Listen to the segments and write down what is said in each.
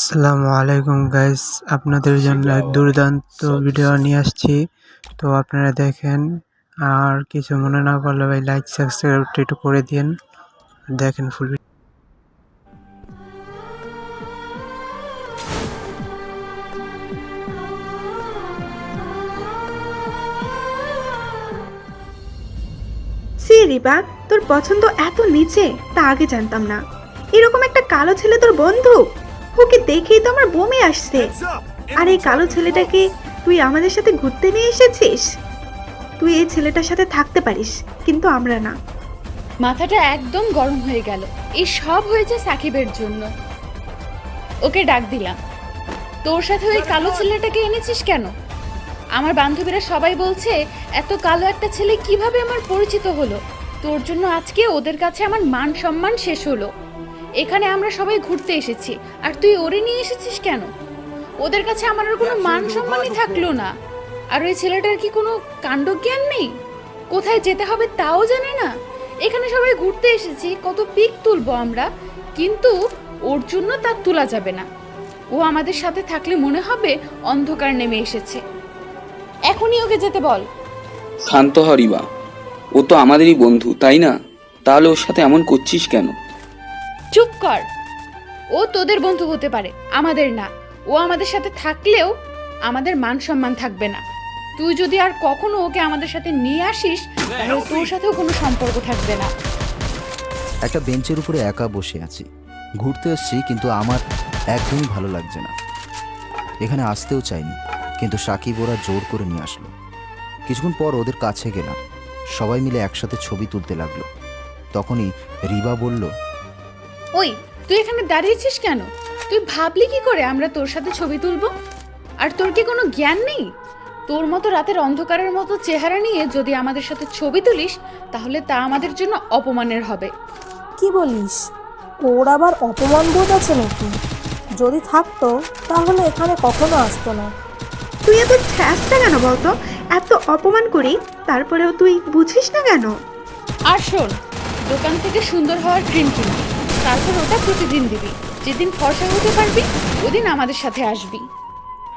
আসসালামু আলাইকুম গাইস, আপনাদের জন্য এক দুর্দান্ত ভিডিও নিয়ে আসছি। তো আপনারা দেখেন, আর কিছু মনে না করলে ভাই লাইক সাবস্ক্রাইব একটু করে দিন। দেখেন ফুল ভিডিও। সি রিবা, তোর পছন্দ এত নিচে তা আগে জানতাম না। এরকম একটা কালো ছেলে তোর বন্ধু? ওকে দেখেই তো আমার বমি আসছে। আর এই কালো ছেলেটাকে তুই আমাদের সাথে ঘুরতে নিয়ে এসেছিস? তুই এই ছেলেটার সাথে থাকতে পারিস, কিন্তু আমরা না। মাথাটা একদম গরম হয়ে গেল। এই সব হয়েছে সাকিবের জন্য। ওকে ডাক দিলাম, তোর সাথে ওই কালো ছেলেটাকে এনেছিস কেন? আমার বান্ধবীরা সবাই বলছে এত কালো একটা ছেলে কিভাবে আমার পরিচিত হলো। তোর জন্য আজকে ওদের কাছে আমার মান সম্মান শেষ হলো। এখানে আমরা সবাই ঘুরতে এসেছি, আর তুই ওরে নিয়ে এসেছিস কেন? ওদের কাছে আমার আর কোনো মান সম্মানই থাকলো না। আর ওই ছেলেটার কি কোনো কাণ্ডজ্ঞান নেই? কোথায় যেতে হবে তাও জানে না। এখানে সবাই ঘুরতে এসেছি, কত পিক তুলবো আমরা, কিন্তু ওর জন্য তা তোলা যাবে না। ও আমাদের সাথে থাকলে মনে হবে অন্ধকার নেমে এসেছে। এখনই ওকে যেতে বল। শান্ত হ রিবা, ও তো আমাদেরই বন্ধু, তাই না? তাহলে ওর সাথে এমন করছিস কেন? চুপ কর। ও তোদের বন্ধু হতে পারে, আমাদের না। ও আমাদের সাথে থাকলেও আমাদের মান সম্মান থাকবে না। তুই যদি আর কখনো ওকে আমাদের সাথে নিয়ে আসিস, তাহলে তোর সাথেও কোনো সম্পর্ক থাকবে না। একটা বেঞ্চের উপরে একা বসে আছি। ঘুরতে এসেছি, কিন্তু আমার একদমই ভালো লাগছে না। এখানে আসতেও চাইনি, কিন্তু সাকিব ওরা জোর করে নিয়ে আসলো। কিছুক্ষণ পর ওদের কাছে গেলাম, সবাই মিলে একসাথে ছবি তুলতে লাগলো। তখনই রিবা বলল, ওই, তুই এখানে দাঁড়িয়েছিস কেন? তুই ভাবলি কি করে আমরা তোর সাথে ছবি তুলবো? আর তোর কি কোনো জ্ঞান নেই? তোর মতো রাতের অন্ধকারের মতো চেহারা নিয়ে যদি আমাদের সাথে ছবি তুলিস, তাহলে তা আমাদের জন্য অপমানের হবে। কি বলিস? ওর আবার অপমান বোধ আছে নাকি? যদি থাকতো তাহলে এখানে কখনো আসতো না। তুই এত ঠ্যাসটা কেন বলতো? এত অপমান করি, তারপরেও তুই বুঝিস না কেন? আর শোন, দোকান থেকে সুন্দর হওয়ার ক্রিম কিনবি, তারপর ওটা প্রতিদিন দিবি। যেদিন ফর্সা হতে পারবি, ওদিন আমাদের সাথে আসবি।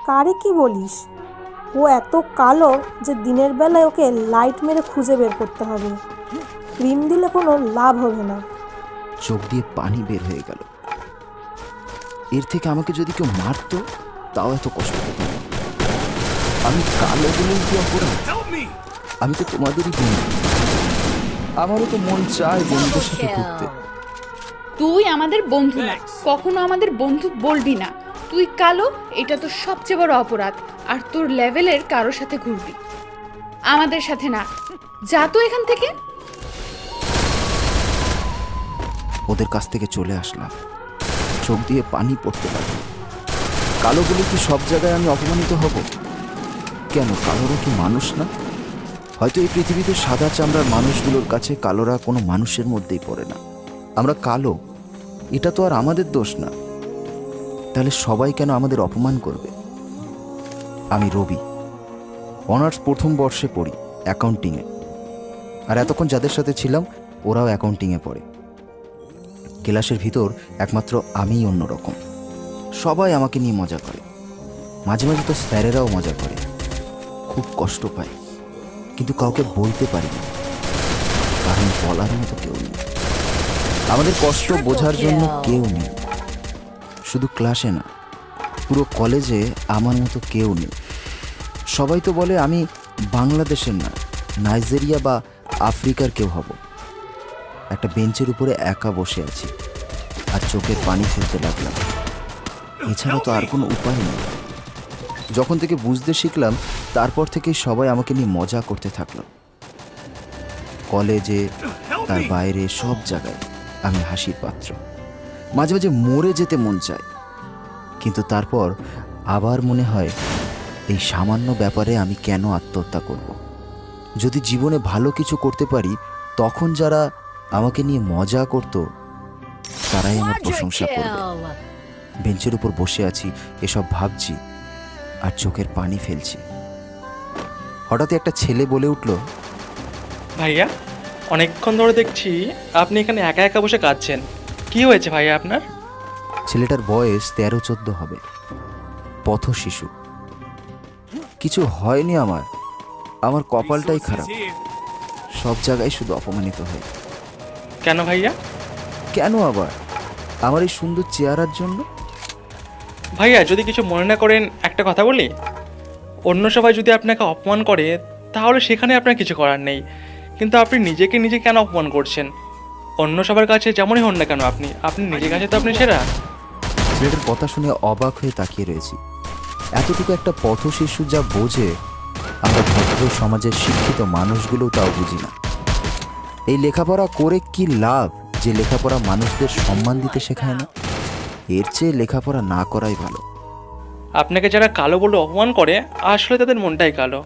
কারে কি বলিস? ও এত কালো যে দিনের বেলায় ওকে লাইট মেরে খুঁজে বের করতে হবে। ক্রিম দিলে কোনো লাভ হবে না। চোখ দিয়ে পানি বের হয়ে গেল। এর থেকে আমাকে যদি কেউ মারতো, তাও এত কষ্ট হতো না। আমি কালো বলেই কি অপরাধ? আমি তো তোমাদেরই বন্ধু। আমারও তো মন চায় বন্ধুদের সাথে ঘুরতে। তুই আমাদের বন্ধু না, কখনো আমাদের বন্ধু বলবি না। তুই কালো, এটা তো সবচেয়ে বড় অপরাধ। আর তোর লেভেলের কারোর সাথে ঘুরবি, আমাদের সাথে না। যা তো এখান থেকে। ওদের কাছ থেকে চলে আসলাম, চোখ দিয়ে পানি পড়তে লাগলো। কালো বলে কি সব জায়গায় আমি অপমানিত হব? কেন, কালোরা কি মানুষ না? হয়তো এই পৃথিবীতে সাদা চামড়ার মানুষগুলোর কাছে কালোরা কোনো মানুষের মধ্যেই পড়ে না। আমরা কালো, এটা তো আর আমাদের দোষ না। তাহলে সবাই কেন আমাদের অপমান করবে? আমি রবি, অনার্স প্রথম বর্ষে পড়ি, অ্যাকাউন্টিংয়ে। আর এতক্ষণ যাদের সাথে ছিলাম, ওরাও অ্যাকাউন্টিংয়ে পড়ে। ক্লাসের ভিতর একমাত্র আমিই অন্যরকম। সবাই আমাকে নিয়ে মজা করে, মাঝে মাঝে তো স্যারেরাও মজা করে। খুব কষ্ট পাই, কিন্তু কাউকে বলতে পারি না, কারণ বলার মতো কেউ নেই। আমাদের কষ্ট বোঝার জন্য কেউ নেই। শুধু ক্লাসে না, পুরো কলেজে আমার মতো কেউ নেই। সবাই তো বলে আমি বাংলাদেশের না, নাইজেরিয়া বা আফ্রিকার কেউ হব। একটা বেঞ্চের উপরে একা বসে আছি, আর চোখের পানি ফেলতে লাগলাম। এছাড়া তো আর কোনো উপায় নেই। যখন থেকে বুঝতে শিখলাম, তারপর থেকেই সবাই আমাকে নিয়ে মজা করতে থাকলো। কলেজে, তার বাইরে, সব জায়গায় আমি হাসির পাত্র। মাঝে মাঝে মরে যেতে মন চায়, কিন্তু তারপর আবার মনে হয় এই সামান্য ব্যাপারে আমি কেন আত্মহত্যা করব? যদি জীবনে ভালো কিছু করতে পারি, তখন যারা আমাকে নিয়ে মজা করত, তারাই আমার প্রশংসা করবে। বেঞ্চের উপর বসে আছি, এসব ভাবছি আর চোখের পানি ফেলছি। হঠাৎ একটা ছেলে বলে উঠল, ভাইয়া, অনেকক্ষণ ধরে দেখছি আপনি এখানে একা একা বসে কাঁদছেন। কি হয়েছে ভাইয়া আপনার? ছেলেটার বয়স 13-14 হবে, পথ শিশু। কিছু হয়নি আমার কপালটাই খারাপ, সব জায়গায় শুধু অপমানিত হয়। কেন ভাইয়া? কেন আবার? আমার এই সুন্দর চেহারার জন্য? ভাইয়া যদি কিছু মনে না করেন একটা কথা বলি। অন্য সবাই যদি আপনাকে অপমান করে তাহলে সেখানে আপনার কিছু করার নেই, কিন্তু আপনি নিজেকে নিজে কেন অপমান করছেন? অন্য সবার কাছে যেমনই হন না কেন আপনি নিজের কাছে তো আপনি সেরা। ছেলেটার কথা শুনে অবাক হয়ে তাকিয়ে রয়েছি। এতটুকু একটা পথ শিশু যা বোঝে, আমরা ভদ্র সমাজের শিক্ষিত মানুষগুলোও তাও বুঝি না। এই লেখাপড়া করে কি লাভ যে লেখাপড়া মানুষদের সম্মান দিতে শেখায় না? এর চেয়ে লেখাপড়া না করাই ভালো। আপনাকে যারা কালো বলে অপমান করে আসলে তাদের মনটাই কালো।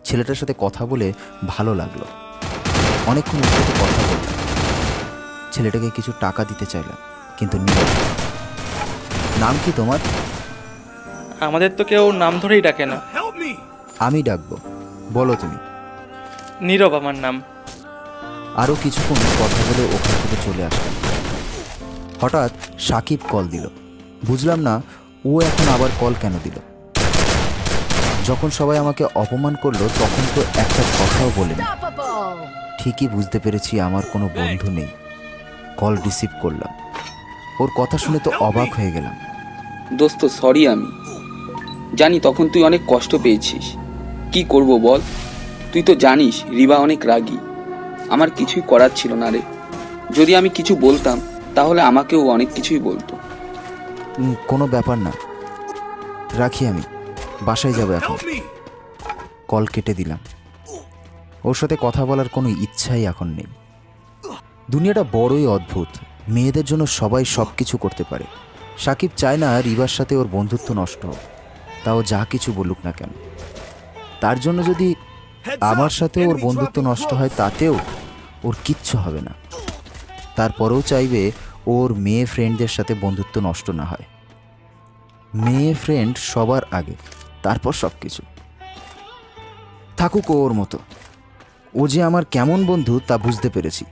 ছেলেটার সাথে কথা বলে ভালো লাগলো। অনেকক্ষণ ওর সাথে কথা বললাম। ছেলেটাকে কিছু টাকা দিতে চাইলাম, কিন্তু নিল না। নাম কি তোমার? আমাদের তো কেউ নাম ধরেই ডাকে না। আমি ডাকবো, বলো তুমি। নীরব আমার নাম। আরও কিছুক্ষণ কথা বলে ওখান থেকে চলে আসলাম। হঠাৎ সাকিব কল দিল। বুঝলাম না ও এখন আবার কল কেন দিল। যখন সবাই আমাকে অপমান করলো তখন তো একটা কথাও বলেনি। ঠিকই বুঝতে পেরেছি আমার কোনো বন্ধু নেই। কল রিসিভ করলাম। ওর কথা শুনে তো অবাক হয়ে গেলাম। দোস্ত সরি, আমি জানি তখন তুই অনেক কষ্ট পেয়েছিস। কি করব বল, তুই তো জানিস রিবা অনেক রাগী। আমার কিছুই করার ছিল না রে। যদি আমি কিছু বলতাম তাহলে আমাকেও অনেক কিছুই বলতো। কোনো ব্যাপার না, রাখি, আমি বাসায় যাব এখন। কল কেটে দিলাম। ওর সাথে কথা বলার কোনো ইচ্ছাই এখন নেই। দুনিয়াটা বড়ই অদ্ভুত। মেয়েদের জন্য সবাই সব কিছু করতে পারে। সাকিব চায় না রিবার সাথে ওর বন্ধুত্ব নষ্ট হোক, তাও যা কিছু বলুক না কেন। তার জন্য যদি আমার সাথে ওর বন্ধুত্ব নষ্ট হয় তাতেও ওর কিচ্ছু হবে না। তারপরেও চাইবে ওর মেয়ে ফ্রেন্ডদের সাথে বন্ধুত্ব নষ্ট না হয়। মেয়ে ফ্রেন্ড সবার আগে, তারপর সব কিছু। থাকুক ওর মতো। ও যে আমার কেমন বন্ধু তা বুঝতে পেরেছি।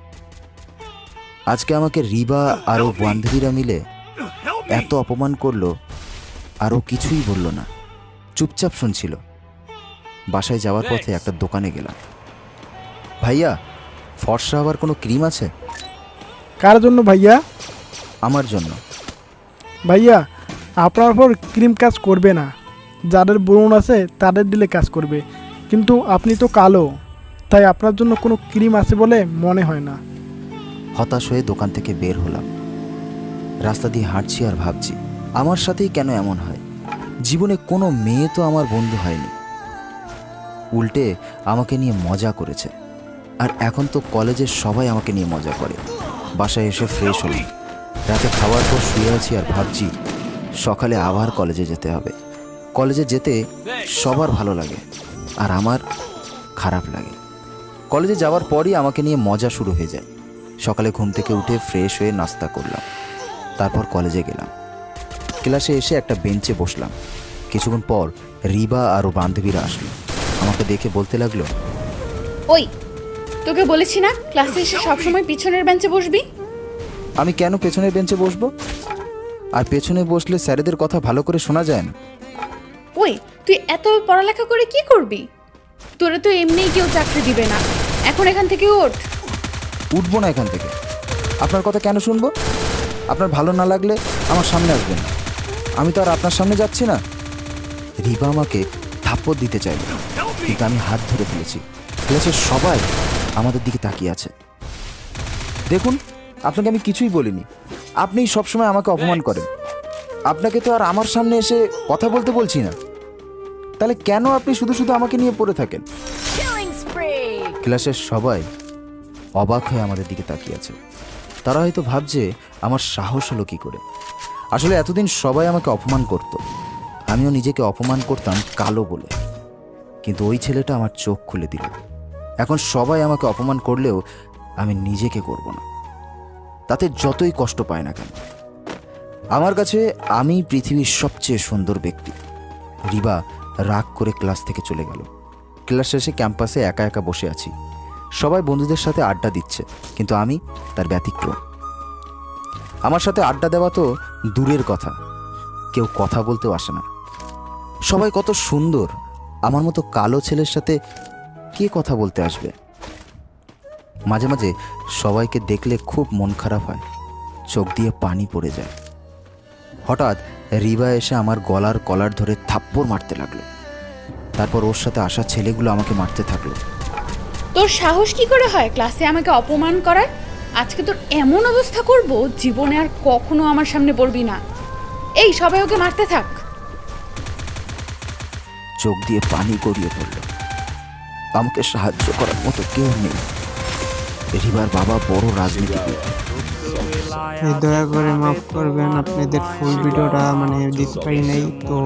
আজকে আমাকে রিবা আর ওর বান্ধবীরা মিলে এত অপমান করলো, আর ও কিছুই বলল না, চুপচাপ শুনছিল। বাসায় যাওয়ার পথে একটা দোকানে গেলাম। ভাইয়া, ফর্সা হওয়ার কোনো ক্রিম আছে? কার জন্য ভাইয়া? আমার জন্য। ভাইয়া, আপনার উপর ক্রিম কাজ করবে না। যাদের ব্রণ আছে তাদের দিলে কাজ করবে, কিন্তু আপনি তো কালো, তাই আপনার জন্য কোনো ক্রিম আছে বলে মনে হয় না। হতাশ হয়ে দোকান থেকে বের হলাম। রাস্তা দিয়ে হাঁটছি আর ভাবছি আমার সাথেই কেন এমন হয়। জীবনে কোনো মেয়ে তো আমার বন্ধু হয়নি, উল্টে আমাকে নিয়ে মজা করেছে। আর এখন তো কলেজের সবাই আমাকে নিয়ে মজা করে। বাসায় এসে ফ্রেশ হলাম। রাতে খাওয়ার পর শুয়ে আছি আর ভাবছি সকালে আবার কলেজে যেতে হবে। কলেজে যেতে সবার ভালো লাগে আর আমার খারাপ লাগে। কলেজে যাওয়ার পরই আমাকে নিয়ে মজা শুরু হয়ে যায়। সকালে ঘুম থেকে উঠে ফ্রেশ হয়ে নাস্তা করলাম, তারপর কলেজে গেলাম। ক্লাসে এসে একটা বেঞ্চে বসলাম। কিছুক্ষণ পর রিবা আর ও বান্ধবীরা আসলো। আমাকে দেখে বলতে লাগলো, ওই, তোকে বলেছি না ক্লাসে এসে সবসময় পিছনের বেঞ্চে বসবি? আমি কেন পেছনের বেঞ্চে বসবো? আর পেছনে বসলে স্যারেদের কথা ভালো করে শোনা যায় না। ওই, তুই এত পড়ালেখা করে কি করবি? তোরা তো এমনিই কেউ চাকরি দিবে না। এখন এখান থেকে ওঠ। উঠবো না এখান থেকে। আপনার কথা কেন শুনবো? আপনার ভালো না লাগলে আমার সামনে আসবেন। আমি তো আর আপনার সামনে যাচ্ছি না। রিবা আমাকে থাপ্পড় দিতে চাইল, কিন্তু আমি হাত ধরে ফেলেছি। ক্লাসের সবাই আমাদের দিকে তাকিয়ে আছে। দেখুন, আপনাকে আমি কিছুই বলিনি। আপনিই সবসময় আমাকে অপমান করেন। আপনাকে তো আর আমার সামনে এসে কথা বলতে বলছি না, তাহলে কেন আপনি শুধু শুধু আমাকে নিয়ে পড়ে থাকেন? ক্লাসের সবাই অবাক হয়ে আমাদের দিকে তাকিয়ে আছে। তারা হয়তো ভাবছে আমার সাহস হলো কি করে। আসলে এতদিন সবাই আমাকে অপমান করত, আমিও নিজেকে অপমান করতাম কালো বলে। কিন্তু ওই ছেলেটা আমার চোখ খুলে দিল। এখন সবাই আমাকে অপমান করলেও আমি নিজেকে করব না, তাতে যতই কষ্ট পায় না কেন। আমার কাছে আমি পৃথিবীর সবচেয়ে সুন্দর ব্যক্তি। রিবা রাগ করে ক্লাস থেকে চলে গেল। ক্লাস শেষে ক্যাম্পাসে একা একা বসে আছি। সবাই বন্ধুদের সাথে আড্ডা দিচ্ছে, কিন্তু আমি তার ব্যতিক্রম। আমার সাথে আড্ডা দেওয়া তো দূরের কথা, কেউ কথা বলতেও আসে না। সবাই কত সুন্দর, আমার মতো কালো ছেলের সাথে কে কথা বলতে আসবে? মাঝে মাঝে সবাইকে দেখলে খুব মন খারাপ হয়, চোখ দিয়ে পানি পড়ে যায়। হঠাৎ রিবা এসে আমার গলার কলার ধরে থাপ্পড় মারতে লাগলো। তারপর ওর সাথে আসা ছেলেগুলো আমাকে মারতে থাকলো। তোর সাহস কি করে হয় ক্লাসে আমাকে অপমান করার? আজকে তোর এমন অবস্থা করব, জীবনে আর কখনো আমার সামনে পড়বি না। এই সবাই ওকে মারতে থাক। চোখ দিয়ে পানি গড়িয়ে পড়ল। আমাকে সাহায্য করার মতো কেউ নেই। রিবার বাবা বড় রাজনীতিবিদ। দয়া করে মাফ করবেন, আপনাদের ফুল ভিডিওটা দিতে পারি নাই, তো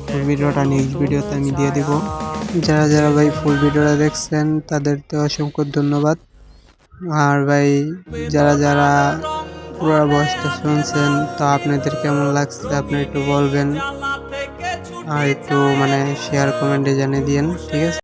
ফুল ভিডিওটা নেক্সট ভিডিওতে আমি দিয়ে দেব। যারা যারা ভাই ফুল ভিডিওটা দেখছেন তাদেরকে অসংখ্য ধন্যবাদ। আর ভাই যারা যারা পুরো বয়সটা শুনছেন, তো আপনাদের কেমন লাগছে আপনারা একটু বলবেন, আর একটু শেয়ার কমেন্টে জানিয়ে দিয়েন, ঠিক আছে।